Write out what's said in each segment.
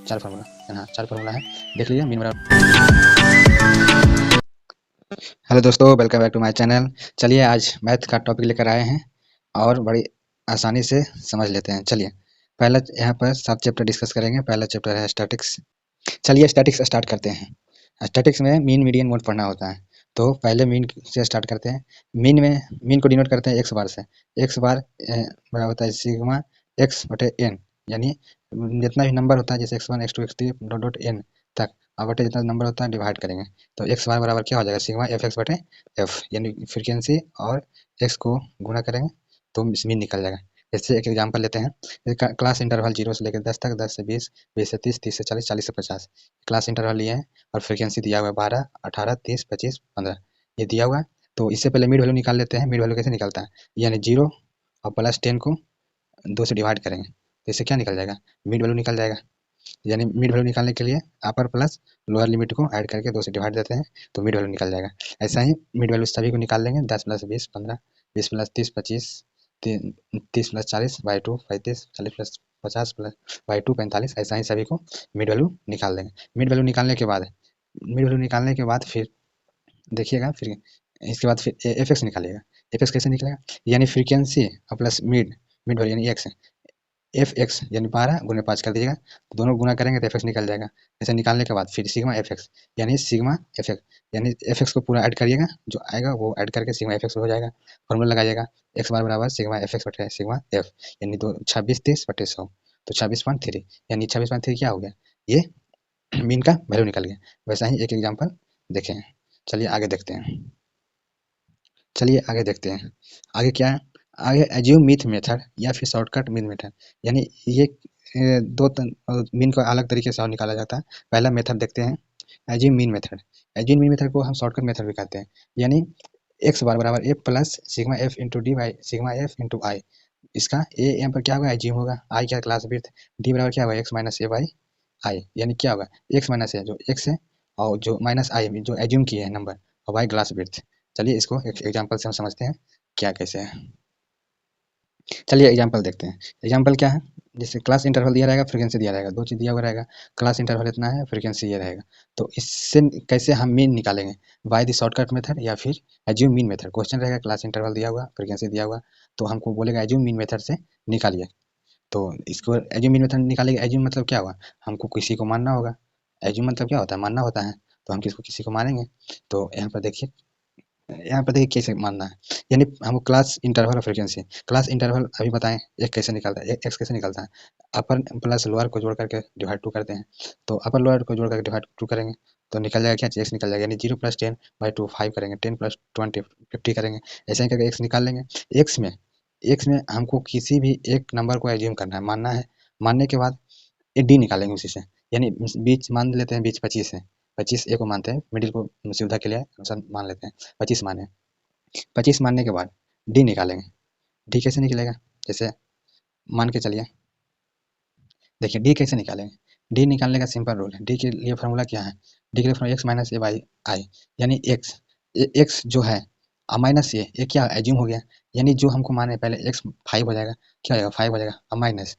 4 formula, हाँ 4 formula है, देख लीजिए मीन बराबर। हेलो दोस्तों, welcome back to my channel. चलिए आज मैथ का टॉपिक लेकर आए हैं और बड़ी आसानी से समझ लेते हैं। चलिए पहला यहाँ पर 7 चैप्टर डिस्कस करेंगे। पहला चैप्टर है स्टैटिक्स। चलिए स्टैटिक्स स्टार्ट करते हैं। स्टैटिक्स में मीन मीडियन मोड पढ़ना होता है, तो पहले मीन से स्टार्ट करते हैं। मीन को डिनोट करते हैं एक्स बार से। एक्स बार बड़ा होता है सिग्मा एक्स बटे एन, यानी जितना भी नंबर होता है जैसे x1 x2 x3 dot dot N तक और बटे जितना नंबर होता है डिवाइड करेंगे, तो एक्स बार बराबर क्या हो जाएगा सिग्मा एफ एक्स बटे एफ, यानी फ्रीक्वेंसी और एक्स को गुणा करेंगे तो मीन निकल जाएगा। जैसे एक एग्जांपल लेते हैं, क्लास इंटरवल 0 से लेकर 10 तक, 10 से 20, 20 से 30, 30 से 40, 40 से 50 क्लास इंटरवल लिए हैं और फ्रीक्वेंसी दिया हुआ है 12, 18, 30, 25, 15 ये दिया हुआ है। तो इससे पहले मिड वैल्यू निकाल लेते हैं। मिड वैल्यू कैसे निकलता है, यानी 0 और प्लस 10 को 2 से डिवाइड करेंगे तो इससे क्या निकल जाएगा, मिड वैल्यू निकल जाएगा। यानी मिड वैल्यू निकालने के लिए अपर प्लस लोअर लिमिट को ऐड करके 2 से डिवाइड देते हैं तो मिड वैल्यू निकल जाएगा। ऐसा ही मिड वैल्यू सभी को निकाल लेंगे, 10 plus 20 15, 20 plus 30 25, 30 plus 40 by 2 35, 40 plus 50 plus by 2 45, ऐसा ही सभी को मिड वैल्यू निकाल देंगे। मिड वैल्यू निकालने के बाद फिर देखिएगा, फिर इसके बाद फिर एफ एक्स निकालिएगा। एफ एक्स कैसे निकलेगा, यानी फ्रीक्वेंसी और प्लस मिड वैल्यू यानी एक्स, एफ एक्स यानी 12 गुने 5 कर दीजिएगा, तो दोनों गुना करेंगे तो एफ एक्स निकल जाएगा। ऐसे निकालने के बाद फिर सिग्मा एफ एक्स यानी सिग्मा एफ एक्स, यानी एफ एक्स को पूरा ऐड करिएगा, जो आएगा वो ऐड करके सिग्मा एफ एक्स हो जाएगा। फॉर्मूला लगाइएगा एक्स बार बराबर सिग्मा एफ एक्स बटे सिग्मा एफ, यानी 26 30 बटे 100, तो 26.3, यानी 26.3 क्या हो गया, ये मीन का वैल्यू निकल गया। वैसा ही एक एग्जाम्पल देखें। चलिए आगे देखते हैं। आगे क्या है, आगे एज्यूम मीथ मेथड या फिर शॉर्टकट मीन मेथड, यानी ये दो मीन को अलग तरीके से और निकाला जाता है। पहला मेथड देखते हैं, assume mean method. Assume mean method को हम शॉर्टकट मेथड भी कहते हैं, यानी एक्स बार बराबर f plus sigma f into d by sigma f into i. इसका ए यहाँ पर क्या होगा, एज्यूम होगा, आई क्या क्लास विड्थ, डी बराबर क्या होगा x minus A by I, यानी क्या होगा एक्स माइनस ए जो एक्स है और जो माइनस आई जो एज्यूम किए हैं नंबर, और वाई क्लास विड्थ। चलिए इसको एक एग्जाम्पल से हम समझते हैं क्या कैसे है। चलिए एग्जाम्पल देखते हैं। एग्जाम्पल क्या है, जैसे क्लास इंटरवल दिया रहेगा, फ्रीक्वेंसी दिया रहेगा, दो चीज़ दिया हुआ रहेगा। क्लास इंटरवल इतना है, फ्रीक्वेंसी ये रहेगा, तो इससे कैसे हम मीन निकालेंगे, बाय द शॉर्टकट मेथड या फिर एज्यूम मीन मेथड। क्वेश्चन रहेगा क्लास इंटरवल दिया हुआ, फ्रीक्वेंसी दिया हुआ, तो हमको बोलेगा एज्यूम मीन मेथड से निकालिए। तो इसको एज्यूम मीन मेथड निकालेंगे। एज्यूम मतलब क्या हुआ, हमको किसी को मानना होगा। एज्यूम मतलब क्या होता है, मानना होता है, तो हम किसी को मानेंगे। तो यहाँ पर देखिए, यहाँ पर देखिए कैसे मानना है, यानी हमको क्लास इंटरवल और फ्रीक्वेंसी, क्लास इंटरवल अभी बताएं एक कैसे निकलता है, एक्स कैसे निकलता है, अपर प्लस लोअर को जोड़ करके डिवाइड 2 करते हैं, तो अपर लोअर को जोड़ करके डिवाइड 2 करेंगे तो निकल जाएगा क्या, एक्स निकल जाएगा, यानी 0 प्लस 10 बाई 2 5 करेंगे, 10 प्लस 20 50 करेंगे, ऐसे ही करके एक्स निकाल लेंगे। एक्स में हमको किसी भी एक नंबर को एज्यूम करना है, मानना है। मानने के बाद ये डी निकालेंगे उसी से, यानी बीच मान लेते हैं, बीच 25 है, 25 ए को मानते हैं, मिडिल को सुविधा के लिए मान लेते हैं 25 माने। 25 मानने के बाद डी निकालेंगे। डी कैसे निकलेगा, जैसे मान के चलिए, देखिए डी कैसे निकालेंगे। डी निकालने का सिंपल रूल है, डी के लिए फार्मूला क्या है, डी के लिए formula x minus A by I, यानी एक्स जो है माइनस ये क्या एज्यूम हो गया, यानी जो हमको माने पहले एक्स 5 हो जाएगा, क्या हो जाएगा 5 हो जाएगा, माइनस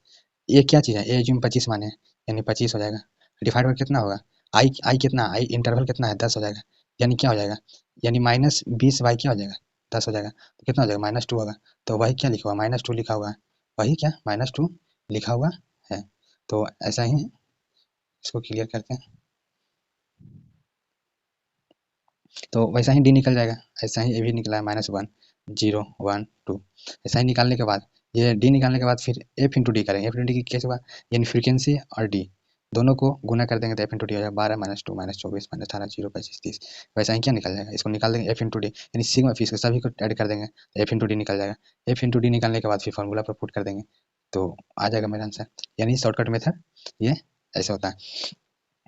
ये क्या चीज़ है, ए एज्यूम 25 माने, यानी 25 हो जाएगा, डिवाइड बाई कितना होगा, आई कितना, आई इंटरवल कितना है 10 हो जाएगा, यानी क्या हो जाएगा, यानी माइनस 20 बाई क्या हो जाएगा 10 हो जाएगा, तो कितना हो जाएगा -2 होगा। तो वही क्या लिखा हुआ -2 लिखा हुआ है, वही क्या -2 लिखा हुआ है। तो ऐसा ही इसको क्लियर करते हैं, तो वैसा ही डी निकल जाएगा। ऐसा ही ए भी निकला है -1 0 1 2। ऐसा ही निकालने के बाद ये डी निकालने के बाद फिर एफ इंटू डी करेंगे। एफ इंटू डी कैसे हुआ, यानी फ्रीक्वेंसी और डी दोनों को गुना कर देंगे तो एफ इंटू डी हो जाएगा 12 -2 -24 -18 0 25 30। वैसा ही क्या निकल जाएगा, इसको निकाल देंगे एफ इंटू डी, यानी सिग्मा फीस को सभी को ऐड कर देंगे तो एफ इंटू डी निकल जाएगा। एफ इंटू डी निकालने के बाद फिर फॉर्मूला पर पुट कर देंगे तो आ जाएगा मेरा आंसर, यानी शॉर्टकट मेथड ये ऐसे होता है।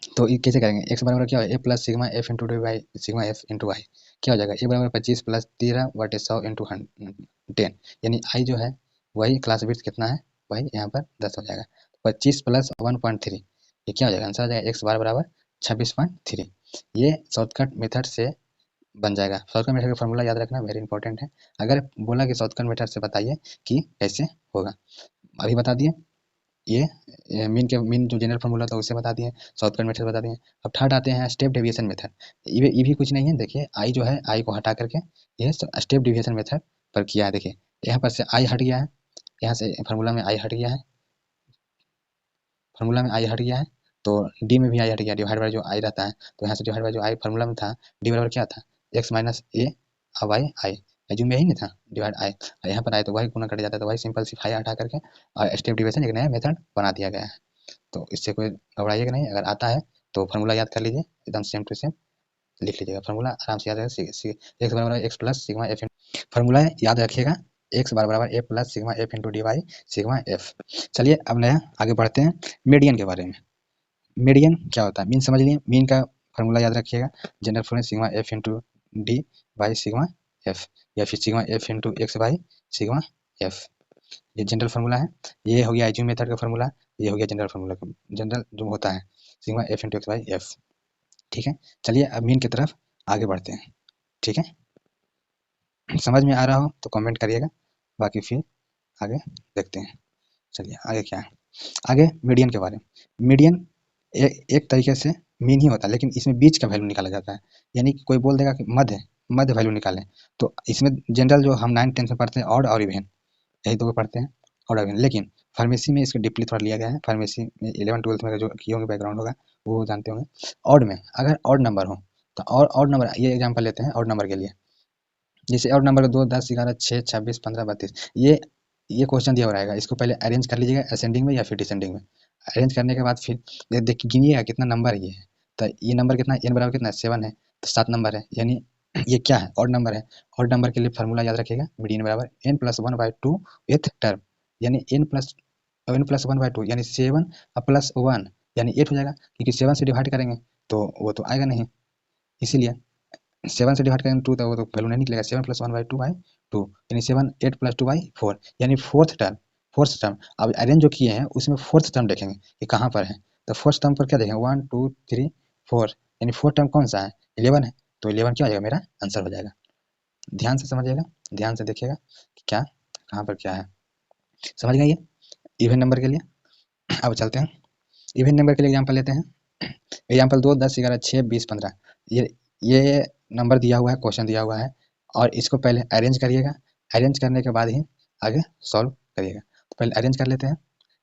तो ये कैसे करेंगे, एक्स बराबर क्या है, A plus sigma f into d by sigma f into i, क्या हो जाएगा, ए बराबर 25 प्लस 13 बटे 100 इंटू 10, यानी आई जो है वही क्लास विड्थ कितना है, वही यहाँ पर 10 हो जाएगा। 25 प्लस 1.3 ये क्या हो जाएगा, आंसर आ जाएगा एक्स बार बराबर 26.3। ये शॉर्टकट मेथड से बन जाएगा। शॉर्टकट मेथड का फॉर्मूला याद रखना वेरी इंपॉर्टेंट है। अगर बोला कि शॉर्टकट मेथड से बताइए कि कैसे होगा, अभी बता दिए, ये मीन जो जनरल फार्मूला था उससे बता दिए, शॉर्टकट मेथड बता दिए। अब थर्ड आते हैं स्टेप डेविएशन मेथड। ये भी कुछ नहीं है, देखिए आई जो है, आई को हटा करके ये स्टेप डेविएशन मेथड पर किया है। देखिए यहाँ पर से आई हट गया है, यहाँ से फार्मूला में आई हट गया है, फार्मूला में आई हट गया है, तो डी में भी आई हट गया, डिवाइड बाय जो आई रहता है, तो यहाँ से डिवाइड बाय जो आई फार्मूला में था, डी बराबर क्या था, एक्स माइनस ए वाई आई, एजूम में यही नहीं था, डिवाइड आई, यहाँ पर आए तो वही गुना कट जाता है, तो वही सिंपल सी आई हटा करके और स्टेप डिविजन एक नया मेथड बना दिया गया है। तो इससे कोई घबराइएगा नहीं, अगर आता है तो फार्मूला याद कर लीजिए, एकदम सेम टू सेम लिख लीजिएगा, फार्मूला आराम से याद रहेगा, एक्स बराबर x plus sigma f, formula याद रखिएगा, एक्स बराबर A plus sigma f into d y sigma f. चलिए अब नया आगे बढ़ते हैं मीडियन के बारे में। मीडियन क्या होता है, मीन समझ लिए, मीन का फार्मूला याद रखिएगा, general formula sigma f into d by sigma F, या फिर sigma f into x by sigma F, ये जनरल फार्मूला है। ये हो गया आइजूम मेथड का फार्मूला, ये हो गया जनरल फार्मूला का, जनरल जो होता है sigma f into x by F. ठीक है, चलिए अब मीन की तरफ आगे बढ़ते हैं। ठीक है, समझ में आ रहा हो तो कमेंट करिएगा, बाकी फिर आगे देखते हैं। चलिए आगे क्या है, आगे मीडियन के बारे में। मीडियन एक तरीके से मीन ही होता है, लेकिन इसमें बीच का वैल्यू निकाला जाता है, यानी कि कोई बोल देगा कि मध्य मध्य वैल्यू निकालें, तो इसमें जनरल जो हम 9th 10th में पढ़ते हैं ऑड और इवन, यही दो पढ़ते हैं ऑड और इवन, लेकिन फार्मेसी में इसको डीपली थोड़ा लिया गया है। फार्मेसी में 11th 12th में जो किए होंगे बैकग्राउंड होगा वो जानते होंगे। ऑड में अगर ऑड नंबर हो तो ऑड नंबर, ये एग्जाम्पल लेते हैं ऑड नंबर के लिए, जैसे ऑड नंबर 2 10 11 6 26 15 32, ये क्वेश्चन दिया हो रहेगा, इसको पहले अरेंज कर लीजिएगा असेंडिंग में या फिर डिसेंडिंग में। अरेंज करने के बाद फिर देखिए गिनिएगा कितना नंबर ये है, तो ये नंबर कितना, एन बराबर कितना 7 है, तो 7 नंबर है, यानी ये क्या है, ऑड नंबर है। ऑड नंबर के लिए फार्मूला याद रखिएगा, मीडियन बराबर एन प्लस 1/2 एथ टर्म, यानी एन प्लस 1/2 यानी 7 प्लस 1 यानी 8 हो जाएगा, क्योंकि 7 से डिवाइड करेंगे तो वो तो आएगा नहीं, इसीलिए 7 से डिवाइड करेंगे 2 तो वो तो वैल्यू नहीं निकलेगा, 7 प्लस 1/2 यानी 7 8 प्लस 2/4 यानी फोर्थ टर्म। अब अरेंज जो किए हैं उसमें फोर्थ टर्म देखेंगे कि कहाँ पर है, तो फोर्थ टर्म पर क्या देखेंगे 1 2 3 4, यानी फोर्थ टर्म कौन सा है 11 है, तो 11 क्या हो जाएगा, मेरा आंसर हो जाएगा। ध्यान से समझिएगा, ध्यान से देखिएगा कि क्या कहाँ पर क्या है, समझ गए ये इवन नंबर के लिए। अब चलते हैं इवन नंबर के लिए एग्जाम्पल लेते हैं। एग्जाम्पल 2 10 11 6 20 15, ये नंबर दिया हुआ है, क्वेश्चन दिया हुआ है, और इसको पहले अरेंज करिएगा, अरेंज करने के बाद ही आगे सॉल्व करिएगा। तो पहले अरेंज कर लेते हैं,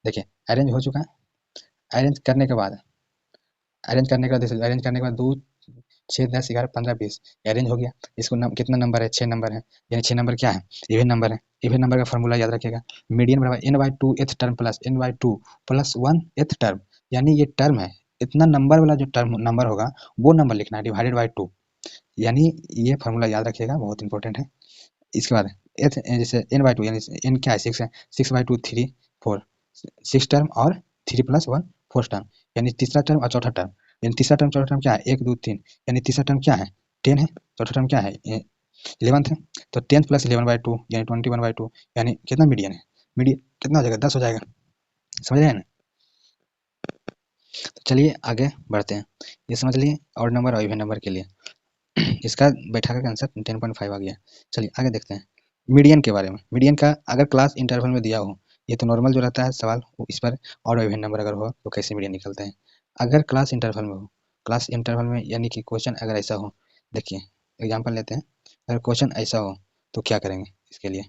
देखिए अरेंज हो चुका है, अरेंज करने के बाद दो 6 10 11 15 20 अरेंज हो गया। इसको कितना नंबर है, 6 नंबर है, यानी 6 नंबर क्या है, इवन नंबर है। इवन नंबर का फॉर्मूला याद रखिएगा, मीडियन बराबर n/2 th term plus n/2 plus 1 th term, यानी ये टर्म है, इतना नंबर वाला जो टर्म नंबर होगा वो नंबर लिखना है, डिवाइडेड बाई 2, यानी ये फार्मूला याद रखिएगा, बहुत इंपॉर्टेंट है। इसके बाद एथ जैसे n/2 यानी n क्या है 6 है, 6/2 3 4, 6 टर्म और 3 प्लस 1 4 टर्म, यानी तीसरा टर्म और चौथा टर्म, यानी तीसरा टर्म चौथा टर्म क्या है 1 2 3, यानी तीसरा टर्म क्या है 10 है, चौथा टर्म क्या है 11 है, तो 10 प्लस 11/2 यानी 21/2, यानी कितना मीडियन है, मीडियन कितना हो जाएगा 10 हो जाएगा, समझ रहे हैं ना। तो चलिए आगे बढ़ते हैं, ये समझ लिए ऑड नंबर और इवन नंबर के लिए, इसका बैठा का आंसर 10.5 आ गया। चलिए आगे देखते हैं मीडियन के बारे में। मीडियन का अगर क्लास इंटरवल में दिया हो, ये तो नॉर्मल जो रहता है सवाल, इस पर और इवन नंबर अगर हो तो कैसे मीडियन निकलते हैं। अगर क्लास इंटरवल में हो, क्लास इंटरवल में यानी कि क्वेश्चन अगर ऐसा हो, देखिए एग्जाम्पल लेते हैं, अगर क्वेश्चन ऐसा हो तो क्या करेंगे, इसके लिए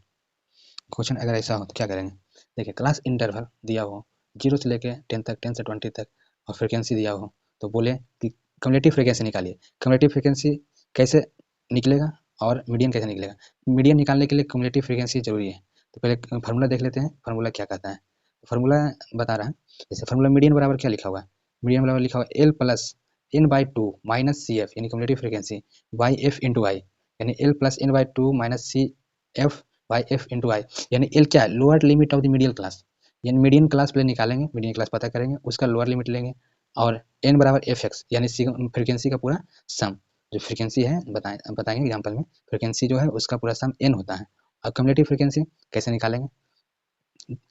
क्वेश्चन अगर ऐसा हो तो क्या करेंगे, देखिए क्लास इंटरवल दिया हो 0 से लेके 10 तक, 10 से 20 तक, और फ्रिक्वेंसी दिया हो, तो बोले कि कम्युलेटिव फ्रिक्वेंसी निकालिए। कम्युलेटिव फ्रिक्वेंसी कैसे निकलेगा और मीडियन कैसे निकलेगा, मीडियन निकालने के लिए कम्युलेटिव फ्रिक्वेंसी जरूरी है, तो पहले फार्मूला देख लेते हैं, फार्मूला क्या कहता है, फार्मूला बता रहा है, जैसे फार्मूला मीडियन बराबर क्या लिखा हुआ है, मीडियन बराबर लिखा हुआ है l plus n/2 minus c f यानी cumulative frequency by f into i, यानी l plus n/2 minus c f by f into i, यानी एल क्या है lower limit of the median class, यानी मीडियन क्लास पहले निकालेंगे, median class पता करेंगे, उसका लोअर लिमिट लेंगे, और एन बराबर एफ एक्स यानी फ्रिक्वेंसी का पूरा सम, जो फ्रिक्वेंसी है बताएंगे एग्जाम्पल में, फ्रिक्वेंसी जो है उसका पूरा सम एन होता है। और कम्युलेटिव फ्रिक्वेंसी कैसे निकालेंगे,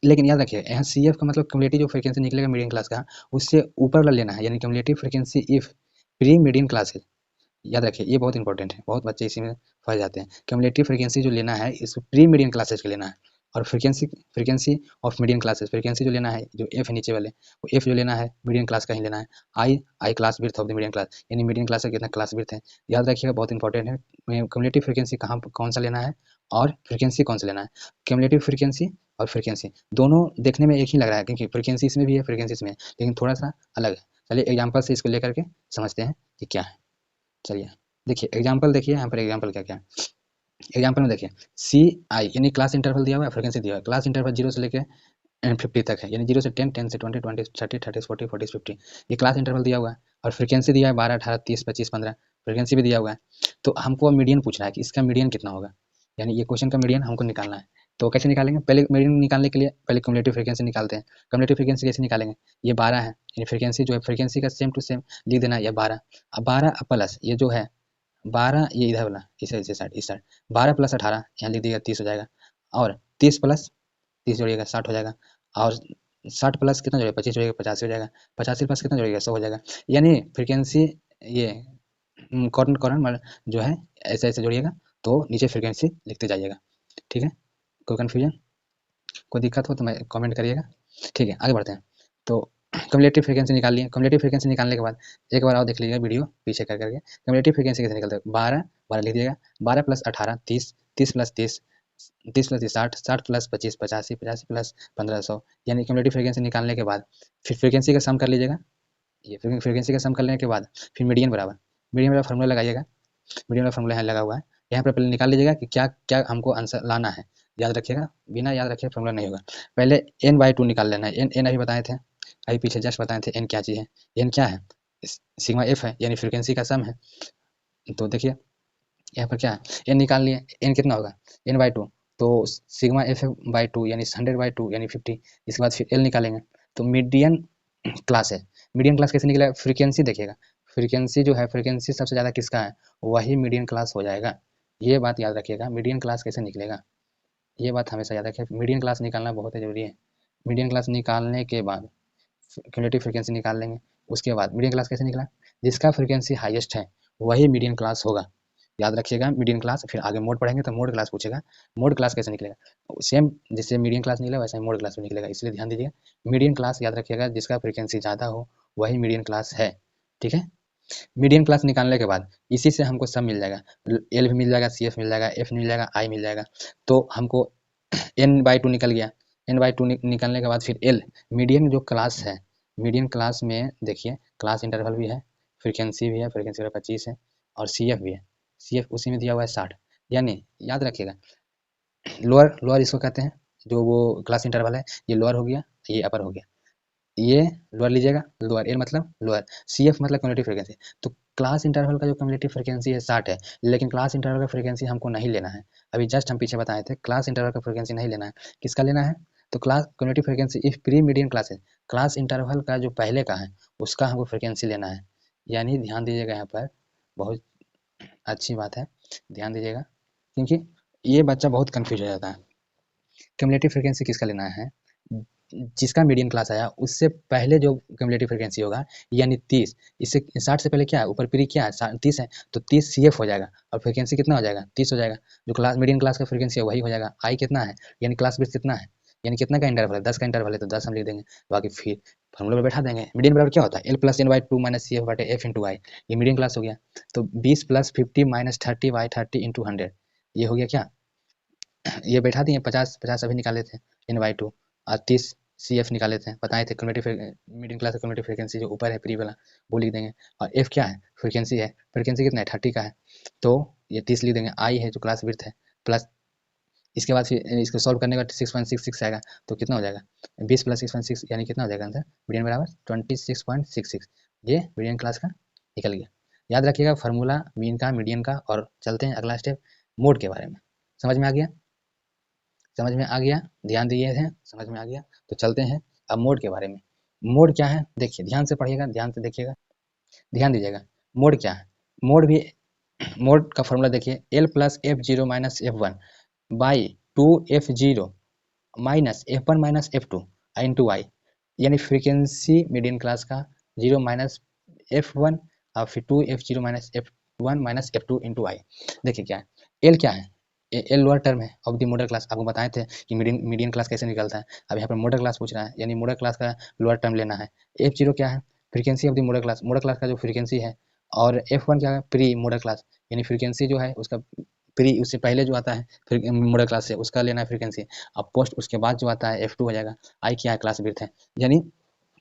लेकिन याद रखिए यहाँ सी एफ का मतलब कम्युलेटिव जो फ्रिक्वेंसी निकलेगा मीडियन क्लास का, उससे ऊपर वाला लेना है, यानी cumulative frequency if pre median class है, याद रखिए ये बहुत इंपॉर्टेंट है, बहुत बच्चे इसी में फंस जाते हैं। क्यूमुलेटिव फ्रीक्वेंसी जो लेना है इसको प्री मीडियन क्लासेज का लेना है, और frequency of medium classes, frequency जो लेना है जो एफ है नीचे वाले, वो एफ जो लेना है मीडियम क्लास का ही लेना है। I class width of the medium class, यानी मीडियम क्लास का कितना क्लास विड्थ है, याद रखिएगा, बहुत इंपॉर्टेंट है। क्यूमुलेटिव फ्रीक्वेंसी कहाँ कौन सा लेना है और फ्रीक्वेंसी कौन सा लेना है। क्यूमुलेटिव फ्रीक्वेंसी और फ्रीक्वेंसी दोनों देखने में एक ही लग रहा है, क्योंकि फ्रीक्वेंसी इसमें भी है, फ्रीक्वेंसी इसमें है, लेकिन थोड़ा सा अलग है। चलिए एग्जाम्पल से इसको लेकर के समझते हैं कि क्या है। चलिए देखिए एग्जाम्पल, देखिए यहाँ पर एग्जाम्पल क्या क्या है। एग्जाम्पल में देखिए सी आई यानी क्लास इंटरवल दिया हुआ है, फ्रीक्वेंसी दिया हुआ है। क्लास इंटरवल 0 से लेके 50 तक है, यानी 0 से 10, 10 से 20, 20 से 30, 30 से 40, 40 से 50, ये क्लास इंटरवल दिया हुआ है। और फ्रीक्वेंसी दिया है 12, 18, 30, 25, 15, फ्रीक्वेंसी भी दिया हुआ है। तो हमको मीडियन पूछ रहा है कि इसका मीडियन कितना होगा, यानी ये क्वेश्चन का मीडियन हमको निकालना है। तो कैसे निकालेंगे, पहले मीडियन निकालने के लिए पहले क्यूमुलेटिव फ्रीक्वेंसी निकालते हैं। क्यूमुलेटिव फ्रीक्वेंसी कैसे निकालेंगे, ये 12 है, यानी फ्रीक्वेंसी जो है फ्रीक्वेंसी का सेम टू सेम लिख देना है, ये 12। अब 12 प्लस ये जो है 12, ये इधर वाला इस साइड, इस साइड 12 प्लस 18 यहाँ लिख दिएगा 30 हो जाएगा। और 30 प्लस 30 जोड़िएगा 60 हो जाएगा। और 60 प्लस कितना जोड़ेगा 25 जोड़ेगा 85 हो जाएगा। 85 प्लस कितना जोड़ेगा 100 हो जाएगा। यानी फ्रीक्वेंसी ये कॉर्नर कॉर्नर जो है ऐसे ऐसे जोड़िएगा, तो नीचे फ्रीक्वेंसी लिखते जाइएगा। ठीक है, कोई कन्फ्यूजन कोई दिक्कत हो तो मैं कमेंट करिएगा। ठीक है, आगे बढ़ते हैं। तो क्यूमुलेटिव फ्रीक्वेंसी निकाल लिए। क्यूमुलेटिव फ्रीक्वेंसी निकालने के बाद एक बार और देख लीजिएगा वीडियो पीछे कर करके। क्यूमुलेटिव फ्रीक्वेंसी कैसे निकलता है, 12 12 लिख दिएगा, 12 plus 18 30, 30 plus 30, 30 plus 60, 60 plus 25 85, 85 plus 1500, यानी क्यूमुलेटिव फ्रीक्वेंसी निकालने के बाद फिर फ्रीक्वेंसी का सम कर लीजिएगा। ये फ्रीक्वेंसी का सम करने के बाद फिर मीडियन बराबर, मीडियन वाला फार्मूला लगाइएगा। मीडियन वाला फार्मूला यहाँ लगा हुआ है, यहाँ पर पहले निकाल लीजिएगा कि क्या क्या हमको आंसर लाना है। याद रखिएगा, बिना याद रखे फार्मूला नहीं होगा। पहले n/2 निकाल लेना है। एन अभी बताए थे, अभी पीछे जस्ट बताए थे एन क्या चीज़ है। एन क्या है, सिग्मा एफ है, यानी फ्रीक्वेंसी का सम है। तो देखिए यहाँ पर क्या है, एन निकाल लिए, एन कितना होगा n/2, तो सिग्मा एफ बाई 2 यानी 100/2 यानी 50। इसके बाद फिर एल निकालेंगे, तो मीडियन क्लास है। मीडियन क्लास कैसे निकलेगा, फ्रीक्वेंसी देखिएगा, फ्रीक्वेंसी जो है फ्रीक्वेंसी सबसे ज़्यादा किसका है, वही मीडियन क्लास हो जाएगा। ये बात याद रखिएगा, मीडियन क्लास कैसे निकलेगा, ये बात हमेशा याद रखिए। मीडियन क्लास निकालना बहुत ही ज़रूरी है। मीडियन क्लास निकालने के बाद क्यूमुलेटिव फ्रीक्वेंसी निकाल लेंगे। उसके बाद मीडियन क्लास कैसे निकला, जिसका फ्रीक्वेंसी हाईएस्ट है वही मीडियन क्लास होगा। याद रखिएगा मीडियन क्लास, फिर आगे मोड पढ़ेंगे तो मोड क्लास पूछेगा। मोड क्लास कैसे निकलेगा, सेम जैसे मीडियन क्लास निकला वैसे मोड क्लास भी निकलेगा, इसलिए ध्यान दीजिए। मीडियन क्लास याद रखिएगा, जिसका फ्रीक्वेंसी ज़्यादा हो वही मीडियन क्लास है। ठीक है, मीडियन क्लास निकालने के बाद इसी से हमको सब मिल जाएगा, एल भी मिल जाएगा, सी एफ मिल जाएगा, एफ मिल जाएगा, आई मिल जाएगा। तो हमको n/2 निकल गया। n/2 निकलने के बाद फिर एल, मीडियन जो क्लास है, मीडियन क्लास में देखिए क्लास इंटरवल भी है, फ्रीक्वेंसी भी है, फ्रीक्वेंसी वाला 25 है, और सी एफ भी है, सी एफ उसी में दिया हुआ है 60। यानी याद रखिएगा, लोअर लोअर इसको कहते हैं, जो वो क्लास इंटरवल है, ये लोअर हो गया, ये अपर हो गया। ये लोअर लीजिएगा, लोअर एल मतलब लोअर, सी एफ मतलब क्यूमुलेटिव फ्रीक्वेंसी। तो क्लास इंटरवल का जो क्यूमुलेटिव फ्रीक्वेंसी है 60 है, लेकिन क्लास इंटरवल का फ्रीक्वेंसी हमको नहीं लेना है। अभी जस्ट हम पीछे बताए थे, क्लास इंटरवल का फ्रीक्वेंसी नहीं लेना है, किसका लेना है, तो class cumulative frequency if pre median class है, क्लास इंटरवल का जो पहले का है उसका हमको फ्रीक्वेंसी लेना है। यानी ध्यान दीजिएगा, यहाँ पर बहुत अच्छी बात है, ध्यान दीजिएगा, क्योंकि ये बच्चा बहुत कन्फ्यूज हो जाता है। क्यूमुलेटिव फ्रीक्वेंसी किसका लेना है, जिसका मीडियन क्लास आया उससे पहले जो क्यूमुलेटिव फ्रीक्वेंसी होगा, यानी 30, इससे 60 से पहले क्या है, ऊपर प्री क्या है 30 है, तो 30 सी एफ हो जाएगा, और फ्रीक्वेंसी कितना हो जाएगा 30 हो जाएगा। जो क्लास मीडियन क्लास का फ्रीक्वेंसी है वही हो जाएगा। आई कितना है, यानी क्लास बिट्स कितना है, यानी कितना का इंटरवल है, 10 का इंटरवल है, तो 10 हम लिख देंगे। बाकी फिर फॉर्मूला में बैठा देंगे। मीडियन बराबर क्या होता है, l plus n/2 minus c f बटे एफ इंटू आई, ये मीडियन क्लास हो गया। तो 20 प्लस 50 माइनस 30/30 इंटू 100, ये हो गया क्या, ये बैठा दिए। 50 50 अभी निकाले थे n/2, और 30 सी एफ निकाले थे, बताए थे cumulative median class cumulative frequency जो ऊपर है प्री वाला वो लिख देंगे। और एफ क्या है, फ्रीक्वेंसी है, फ्रीक्वेंसी कितना है 30 का है, तो ये 30 लिख देंगे। आई है जो क्लास विड्थ है, प्लस इसके बाद फिर इसको सॉल्व करने के बाद 6.66 आएगा, तो कितना हो जाएगा 20 प्लस 6.6 यानी कितना हो जाएगा आंसर, मीडियन बराबर 26.66। ये मीडियन क्लास का निकल गया। याद रखिएगा फार्मूला मीन का, मीडियन का। और चलते हैं अगला स्टेप, मोड के बारे में। समझ में आ गया, समझ में आ गया, ध्यान दिए थे, समझ में आ गया। तो चलते हैं अब मोड के बारे में। मोड क्या है, देखिए ध्यान से पढ़िएगा, ध्यान से देखिएगा, ध्यान दीजिएगा। मोड क्या है, मोड भी, मोड का फॉर्मूला देखिए, l plus f zero minus f one by 2f0 minus f1 minus f2 into i, यानी फ्रीक्वेंसी मीडियन क्लास का 0 माइनस f1 और फिर 2f0 minus f1 minus f2 into आई। देखिए क्या है, एल क्या है, ए लोअर टर्म है ऑफ द मॉडल क्लास। आपको बताए थे कि मीडियन क्लास कैसे निकलता है। अब यहाँ पर मॉडल क्लास पूछ रहा है, यानी मॉडल क्लास का लोअर टर्म लेना है। F0 क्या है? Frequency of the model class का जो फ्रीक्वेंसी है। और F1 क्या है? प्री मॉडल क्लास, यानी फ्रीक्वेंसी जो है उसका प्री, उससे पहले जो आता है फिर मॉडल क्लास से, उसका लेना है फ्रीक्वेंसी। अब पोस्ट उसके बाद जो आता है F2 हो जाएगा। आई क्या है? क्लास विड्थ है, यानी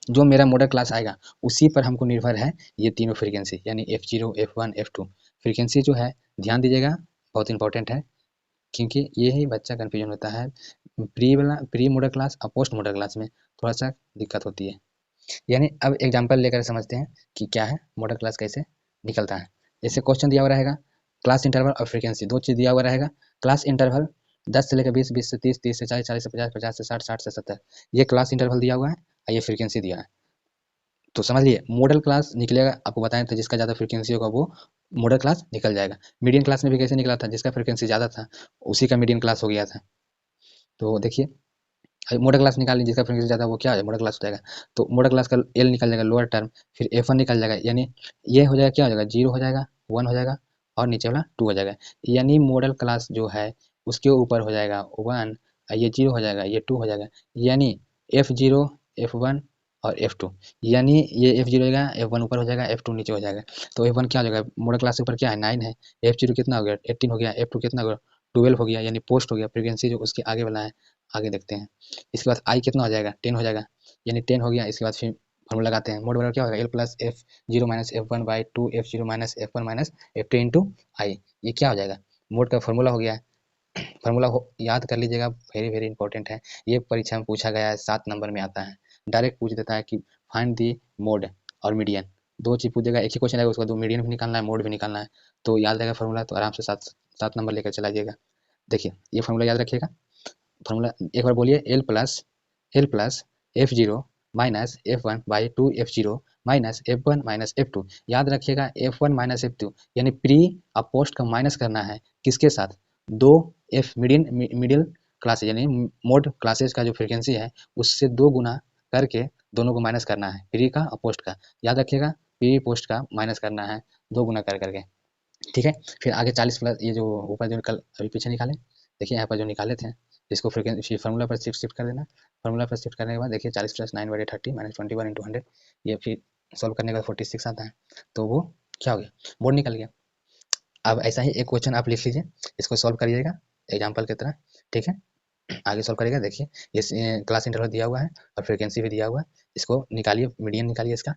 जो मेरा मॉडल क्लास आएगा उसी पर हमको निर्भर है ये तीनों फ्रीक्वेंसी, यानी F0, F1, F2। फ्रीक्वेंसी जो है ध्यान दीजिएगा, बहुत इंपॉर्टेंट है, क्योंकि ये ही बच्चा कन्फ्यूजन होता है। प्री मॉडल क्लास और पोस्ट मॉडल क्लास में थोड़ा सा दिक्कत होती है। यानी अब एग्जाम्पल लेकर समझते हैं कि क्या है मॉडल क्लास कैसे निकलता है। जैसे क्वेश्चन दिया हुआ रहेगा, क्लास इंटरवल और फ्रीक्वेंसी दो चीज़ दिया हुआ रहेगा। क्लास इंटरवल 10 से लेकर 20, 20 से 30, 30 से 40, 40 से 50, 50 से 60, 60 से 70, ये क्लास इंटरवल दिया हुआ है और ये फ्रीक्वेंसी दिया है। तो समझ लिए मॉडल क्लास निकलेगा, आपको बताएं तो जिसका ज़्यादा फ्रीक्वेंसी होगा वो मॉडल क्लास निकल जाएगा। मीडियन क्लास में भी कैसे निकला था? जिसका फ्रीक्वेंसी ज़्यादा था उसी का मीडियन क्लास हो गया था। तो देखिए मॉडल क्लास निकाल लीजिए, जिसका फ्रीक्वेंसी ज़्यादा वो क्या है? मॉडल क्लास हो जाएगा। तो मॉडल क्लास का एल निकल जाएगा लोअर टर्म, फिर F1 निकल जाएगा, यानी ये हो जाएगा, क्या हो जाएगा? 0 हो जाएगा, 1 हो जाएगा और नीचे वाला 2 हो जाएगा। यानी मॉडल क्लास जो है उसके ऊपर हो जाएगा 1, ये 0 हो जाएगा, ये 2 हो जाएगा, यानी F0, F1 और F2। यानी ये F0 हो जाएगा, F1 ऊपर हो जाएगा, F2 नीचे हो जाएगा। तो F1 क्या हो जाएगा? मॉडल क्लास के ऊपर क्या है? 9 है। F0 कितना हो गया? 18 हो गया। F2 कितना हो गया? 12 हो गया, यानी पोस्ट हो गया। फ्रीक्वेंसी जो उसके आगे वाला है, आगे देखते हैं। इसके बाद आई कितना हो जाएगा? 10 हो जाएगा, यानी 10 हो गया। इसके बाद फिर फॉर्मूला लगाते हैं, मोड बराबर क्या होगा? L plus f zero minus f one by two f zero minus f one minus f two into i. ये क्या हो जाएगा? मोड का फॉर्मूला हो गया है। फॉर्मूला याद कर लीजिएगा, वेरी वेरी इंपॉर्टेंट है। ये परीक्षा में पूछा गया है, 7 नंबर में आता है। डायरेक्ट पूछ देता है कि फाइंड दी मोड और मीडियन, दो चीज़ पूछ देगा। एक ही क्वेश्चन आएगा, उसका दो मीडियन भी निकालना है, मोड भी निकालना है। तो याद रहेगा फॉर्मूला, तो आराम से 7 नंबर लेकर चला जाइएगा। देखिए ये फॉर्मूला याद रखिएगा। फॉर्मूला एक बार बोलिए, L plus f zero minus f one by two f zero minus f one minus f to. याद रखिएगा F one minus f to, यानी प्री और पोस्ट का माइनस करना है किसके साथ? दो एफ मिडिल क्लास, यानी मोड क्लासेस का जो फ्रीक्वेंसी है उससे 2 गुना करके दोनों को माइनस करना है, प्री का और पोस्ट का। याद रखिएगा प्री पोस्ट का माइनस करना है 2 गुना कर करके, ठीक है। फिर आगे 40 प्लस ये जो ऊपर जो कल अभी पीछे निकाले, देखिए यहाँ पर जो निकाले थे, इसको फ्रीक्वेंसी फार्मूला पर शिफ्ट कर देना। फार्मूला पर शिफ्ट करने के बाद देखिए 40 प्लस 9/30 माइनस 21 इंटू 100, ये फिर सॉल्व करने के बाद 46 आता है। तो वो क्या हो गया? मोड निकल गया। अब ऐसा ही एक क्वेश्चन आप लिख लीजिए, इसको सॉल्व करिएगा एग्जाम्पल की तरह, ठीक है। आगे सॉल्व करिएगा। देखिए ये क्लास इंटरवल दिया हुआ है और फ्रीक्वेंसी भी दिया हुआ है। इसको निकालिए, मीडियन निकालिए इसका,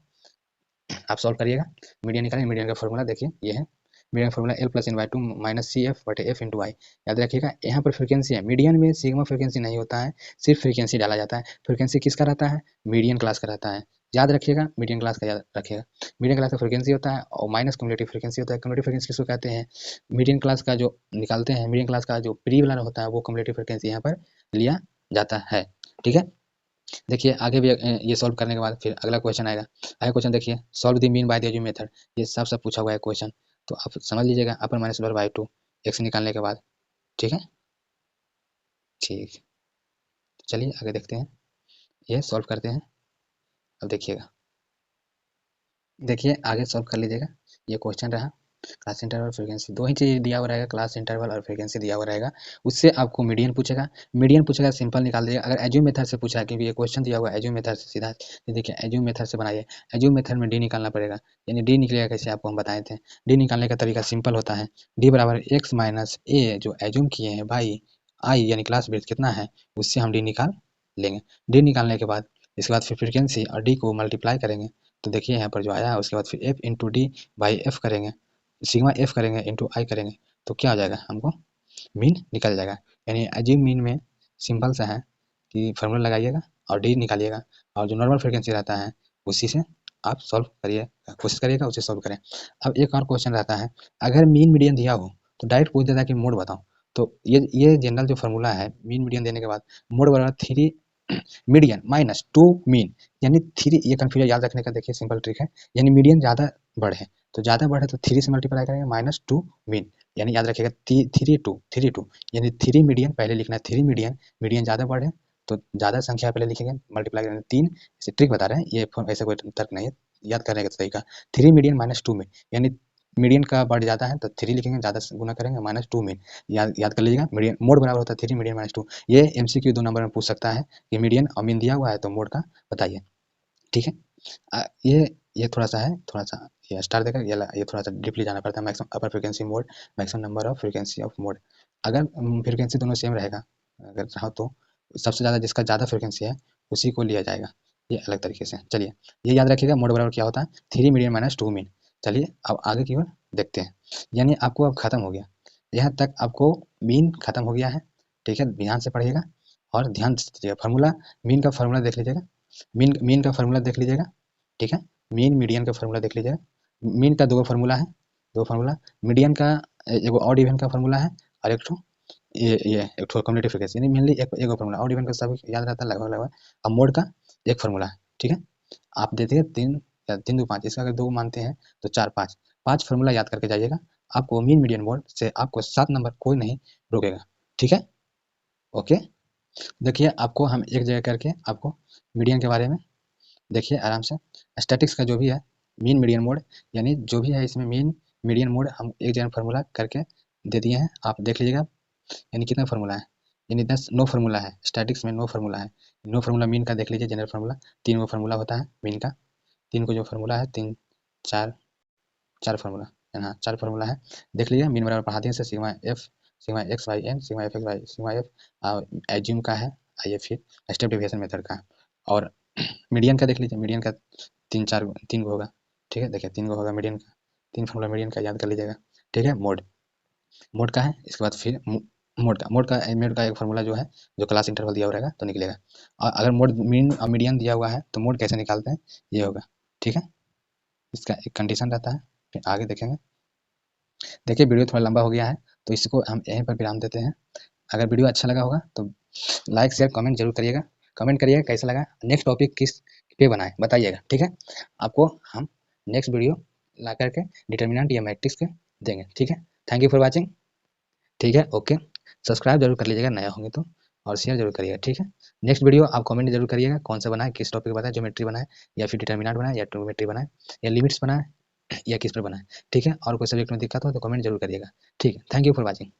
आप सॉल्व करिएगा। मीडियन निकालिए, मीडियन का फॉर्मूला देखिए ये है। Median formula l plus n by two minus c f बटे एफ इंटू आई। याद रखिएगा यहाँ पर फ्रीक्वेंसी है, मीडियन में सिग्मा फ्रीक्वेंसी नहीं होता है, सिर्फ फ्रीक्वेंसी डाला जाता है। फ्रीक्वेंसी किसका रहता है? मीडियन क्लास का रहता है। याद रखिएगा मीडियन क्लास का याद रखिएगा। मीडियन क्लास का फ्रीक्वेंसी होता है और माइनस क्यूमुलेटिव फ्रीक्वेंसी होता है। क्यूमुलेटिव फ्रीक्वेंसी किसको कहते हैं? मीडियन क्लास का जो निकालते हैं, मीडियन क्लास का जो प्री वाला होता है वो क्यूमुलेटिव फ्रीक्वेंसी यहाँ पर लिया जाता है, ठीक है। देखिए आगे भी ये सॉल्व करने के बाद फिर अगला क्वेश्चन आएगा। अगला क्वेश्चन देखिए, solve the mean by the assume method. ये सब पूछा हुआ है क्वेश्चन, तो आप समझ लीजिएगा। अपर माइनस बाई टू एक्स निकालने के बाद, ठीक है। ठीक, चलिए आगे देखते हैं, ये सॉल्व करते हैं। अब देखिएगा, देखिए आगे सॉल्व कर लीजिएगा। ये क्वेश्चन रहा, क्लास इंटरवल फ्रीक्वेंसी, दो ही चीज़ दिया हुआ रहेगा, क्लास इंटरवल और फ्रीक्वेंसी दिया हुआ रहेगा। उससे आपको मीडियन पूछेगा, मीडियन पूछेगा सिंपल निकाल दीजिएगा। अगर एज्यूम मेथड से पूछा है, क्योंकि ये क्वेश्चन दिया हुआ है एज्यूम मेथड से सीधा, तो देखिए एज्यूम मेथड से बनाइए। एज्यूम मेथड में डी निकालना पड़ेगा, यानी डी निकलेगा कैसे आपको हम बताए थे। डी निकालने का तरीका सिंपल होता है, डी बराबर एक्स माइनस ए जो एज्यूम किए हैं बाई आई, यानी क्लास ब्रेथ कितना है उससे हम डी निकाल लेंगे। डी निकालने के बाद इसके बाद फिर फ्रीक्वेंसी और डी को मल्टीप्लाई करेंगे, तो देखिए यहाँ पर जो आया है उसके बाद फिर F into d by F करेंगे, सिग्मा एफ करेंगे इंटू आई करेंगे, तो क्या हो जाएगा? हमको मीन निकल जाएगा। यानी एज्यूम मीन में सिंपल सा है कि फार्मूला लगाइएगा और डी निकालिएगा, और जो नॉर्मल फ्रीक्वेंसी रहता है उसी से आप सॉल्व करिए, कोशिश करिएगा उसे सॉल्व करें। अब एक और क्वेश्चन रहता है, अगर मीन मीडियन दिया हो तो डायरेक्ट पूछ देता है कि मोड बताओ। तो ये जनरल जो फार्मूला है, मीन मीडियन देने के बाद मोड बराबर 3 मीडियन माइनस 2 मीन, यानी 3, ये कन्फ्यूजन याद रखने का देखिए सिंपल ट्रिक है। यानी मीडियन ज़्यादा बढ़े, तो ज़्यादा बढ़े तो 3 से मल्टीप्लाई करेंगे माइनस 2 मीन, यानी याद रखिएगा 3 2 यानी 3 मीडियन पहले लिखना है। 3 मीडियन, मीडियन ज़्यादा बढ़े तो ज़्यादा संख्या पहले लिखेंगे, मल्टीप्लाई करेंगे 3। इसे ट्रिक बता रहे हैं, ये ऐसा कोई तर्क नहीं है, याद करने का तरीका। 3 मीडियन माइनस 2 मीन, यानी मीडियन का बढ़ जाता है तो 3 लिखेंगे, ज़्यादा से गुना करेंगे -2 मीन। याद कर लीजिएगा, मीडियन मोड बराबर होता है 3 मीडियन -2। ये एमसीक्यू 2 नंबर में पूछ सकता है कि मीडियन और मीन दिया हुआ है तो मोड का बताइए, ठीक है। ये थोड़ा-सा है, थोड़ा-सा ये स्टार देकर ये थोड़ा-सा डीपली जाना पड़ता है। Maximum upper frequency mode, maximum number of frequency of mode. अगर फ्रीक्वेंसी दोनों सेम रहेगा, अगर रहा तो सबसे ज़्यादा जिसका ज़्यादा फ्रीक्वेंसी है उसी को लिया जाएगा, ये अलग तरीके से। चलिए ये याद रखिएगा, मोड बराबर क्या होता है 3 मीडियन -2 मीन। चलिए अब आगे की ओर देखते हैं, यानी आपको अब खत्म हो गया, यहाँ तक आपको मीन खत्म हो गया है, ठीक है। ध्यान से पढ़िएगा और ध्यान से दीजिएगा। फार्मूला मीन का फार्मूला देख लीजिएगा, मीन का फार्मूला देख लीजिएगा, ठीक है। मीन मीडियन का फार्मूला देख लीजिएगा। मीन का 2 फार्मूला है, 2 फार्मूला। मीडियन का एगो ऑड इवन का फार्मूला है और एक ठो ये एक ठो कम्युलेटिव फ्रीक्वेंसी, यानी मेनली एगो फार्मूला। ऑड इवन का सभी याद रहता है लगभग। अब मोड का एक फार्मूला है, ठीक है। आप देते 3 या 3 2 5, इसका अगर 2 मानते हैं तो 4 5 फार्मूला याद करके जाइएगा। आपको मीन मीडियन मोड से आपको 7 नंबर कोई नहीं रोकेगा, ठीक है। ओके, देखिए आपको हम एक जगह करके आपको मीडियन के बारे में देखिए आराम से। स्टैटिक्स का जो भी है मीन मीडियन मोड, यानी जो भी है इसमें मीन मीडियन मोड हम एक जगह फार्मूला करके दे दिए हैं, आप देख लीजिएगा। यानी कितना फार्मूला है, यानी 9 फार्मूला है स्टैटिक्स में, 9 फार्मूला है। 9 फार्मूला मीन का देख लीजिए, जनरल फार्मूला 3 गो फार्मूला होता है मीन का। 3 को जो फार्मूला है 3 4 4 फार्मूला, हाँ 4 फार्मूला है, देख लीजिए। मीन बराबर पढ़ा दिए से sigma f, sigma x by n, sigma f x by sigma f assume का है। आइए फिर स्टेप डेविएशन मेथड का, और मीडियन का देख लीजिए। मीडियन का 3 गो होगा, ठीक है। देखिए 3 गो होगा मीडियन का, 3 फार्मूला मीडियन का याद कर लीजिएगा, ठीक है। मोड का है, इसके बाद फिर मोड का एक फार्मूला जो है, जो क्लास इंटरवल दिया हुआ रहेगा तो निकलेगा। और अगर मोड मीन और मीडियन दिया हुआ है तो मोड कैसे निकालते हैं ये होगा, ठीक है। इसका एक कंडीशन रहता है, फिर आगे देखेंगे। देखिए वीडियो थोड़ा लंबा हो गया है तो इसको हम यहीं पर विराम देते हैं। अगर वीडियो अच्छा लगा होगा तो लाइक शेयर कमेंट जरूर करिएगा। कमेंट करिएगा कैसा लगा, नेक्स्ट टॉपिक किस पे बनाएं बताइएगा, ठीक है। आपको हम नेक्स्ट वीडियो ला करके डिटर्मिनेंट या मैट्रिक्स के देंगे, ठीक है। थैंक यू फॉर वॉचिंग, ठीक है। ओके, सब्सक्राइब जरूर कर लीजिएगा नया होंगे तो, और शेयर जरूर करिएगा, ठीक है। नेक्स्ट वीडियो आप कमेंट जरूर करिएगा कौन सा बनाए, किस टॉपिक बनाए, ज्योमेट्री बनाए या फिर डिटर्मिनेंट बनाए या ट्रिग्नोमेट्री बनाए या लिमिट्स बनाए या किस पर बनाए, ठीक है। और कोई सब्जेक्ट में दिक्कत हो तो कमेंट जरूर करिएगा, ठीक है। Thank you for watching.